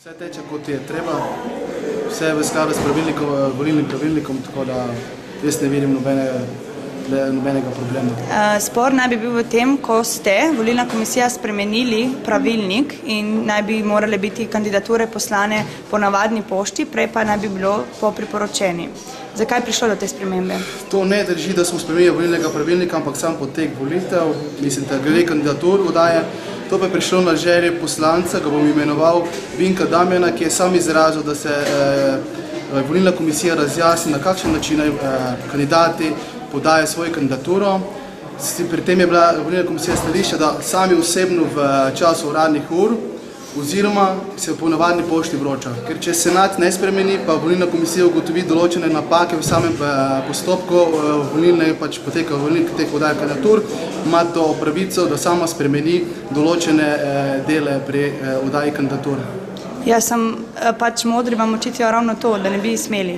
Vse teče, kot je treba, vse je v skladu s volilnim pravilnikom, tako da jaz ne vidim nobenega problema. Spor naj bi bil v tem, ko ste volilna komisija spremenili pravilnik in naj bi morale biti kandidature poslane po navadni pošti, prej pa naj bi bilo po priporočeni. Zakaj je prišlo do te spremembe? To ne drži, da smo spremenili volilnega pravilnika, ampak sam potek volitev, mislim, da glede kandidatur vdaje. To pa je prišlo na želje poslanca, ga bom imenoval Vinka Damjana, ki je sam izrazil, da se volilna komisija razjasni, na kakšen način kandidati podajo svojo kandidaturo. Pri tem je bila volilna komisija stališča, da sami osebno v času uradnih ur oziroma se po navadni pošti vroča. Ker če senat ne spremeni, pa volilna komisija ugotovi določene napake v samem postopku poteka volilnih tek podaje kandidatur, ima to pravico, da sama spremeni določene dele pri oddaji kandidature. Jaz sem modri, vam očitajo ravno to, da ne bi smeli.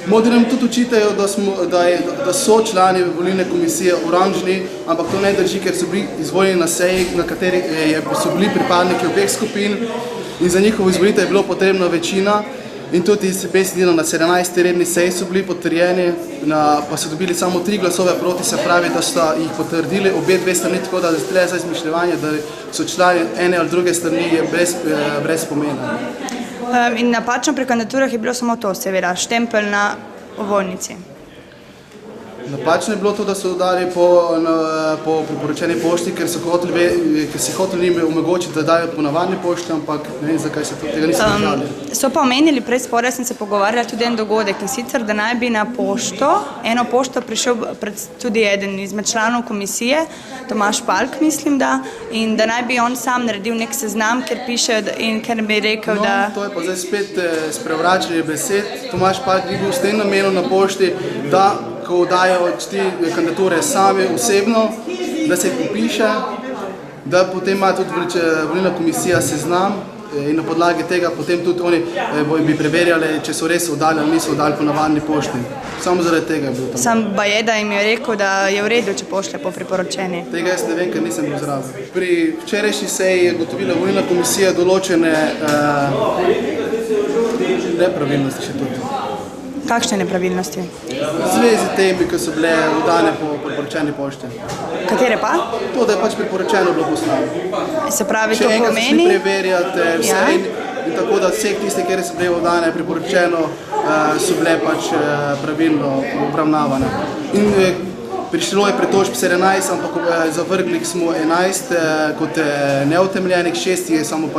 Modri nam tudi očitajo, da so člani volilne komisije oranžni, ampak to ne drži, ker so bili izvoljeni na seji, na kateri so bili pripadniki obeh skupin in za njihovo izvolitev je bilo potrebna večina in tudi na 17. redni seji so bili potrjeni, pa so dobili samo 3 glasove proti, se pravi, da sta jih potrdili obe dve strani, tako da je za izmišljevanje, da so člani ene ali druge strani, je brez pomena. In napačno pri kandidaturah je bilo samo to, seveda, štempelj na ovojnici. Napačno je bilo to, da so dali po priporočeni pošti, ker si hoteli njim omogočiti, da dajo po navadni pošti, ampak ne vem, zakaj se tega niso držali. So pa omenili prej spore, sem se pogovarjala tudi en dogodek in sicer, da naj bi na eno pošto prišel tudi eden izmed članov komisije, Tomaž Palk, mislim, in da naj bi on sam naredil nek seznam, ker piše in ker bi rekel, da... No, to je pa zdaj spet sprevračanje besed. Tomaž Palk ni bil s tem namenom na pošti, da ko dajo ti kandidature sami osebno, da se jih popiše, da potem ima tudi volilna komisija seznam in na podlagi tega potem tudi oni bi preverjali, če so res oddali ali niso oddali po navadni pošti. Samo zaradi tega je bilo tam. Sam Bajeda jim je rekel, da je v redu, če pošlje po priporočeni. Tega jaz ne vem, ker nisem bil zraven. Pri včerajšnji seji je ugotovila volilna komisija določene nepravilnosti še tudi. Kakšne nepravilnosti? V zvezi temi, ki so bile oddane po priporočeni pošti. Katere pa? To, da je priporočeno bilo poslano. Se pravi, to pomeni? Še enkrat so šli preverjati vse in tako da vseh tistih, kjer so bile oddane priporočeno, so bile pravilno obravnavane. In prišlo je pritožb 17, ampak zavrgli smo 11 kot neutemeljenih, 6 je samo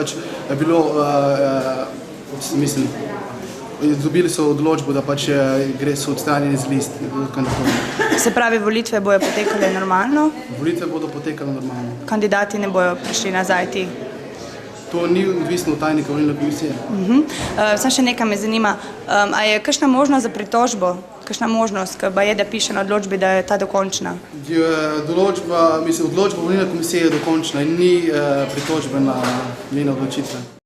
bilo, mislim, dobili so odločbo, da so odstranjeni z list. Se pravi, volitve bojo potekale normalno? Volitve bodo potekale normalno. Kandidati ne bojo prišli nazaj ti? To ni odvisno od tajnika volilne komisije. Samo še nekaj me zanima, a je kakšna možnost za pritožbo? Kakšna možnost, ki Bajeda piše na odločbi, da je ta dokončna? Odločba volilne komisije je dokončna in ni pritožbe na njene odločitve.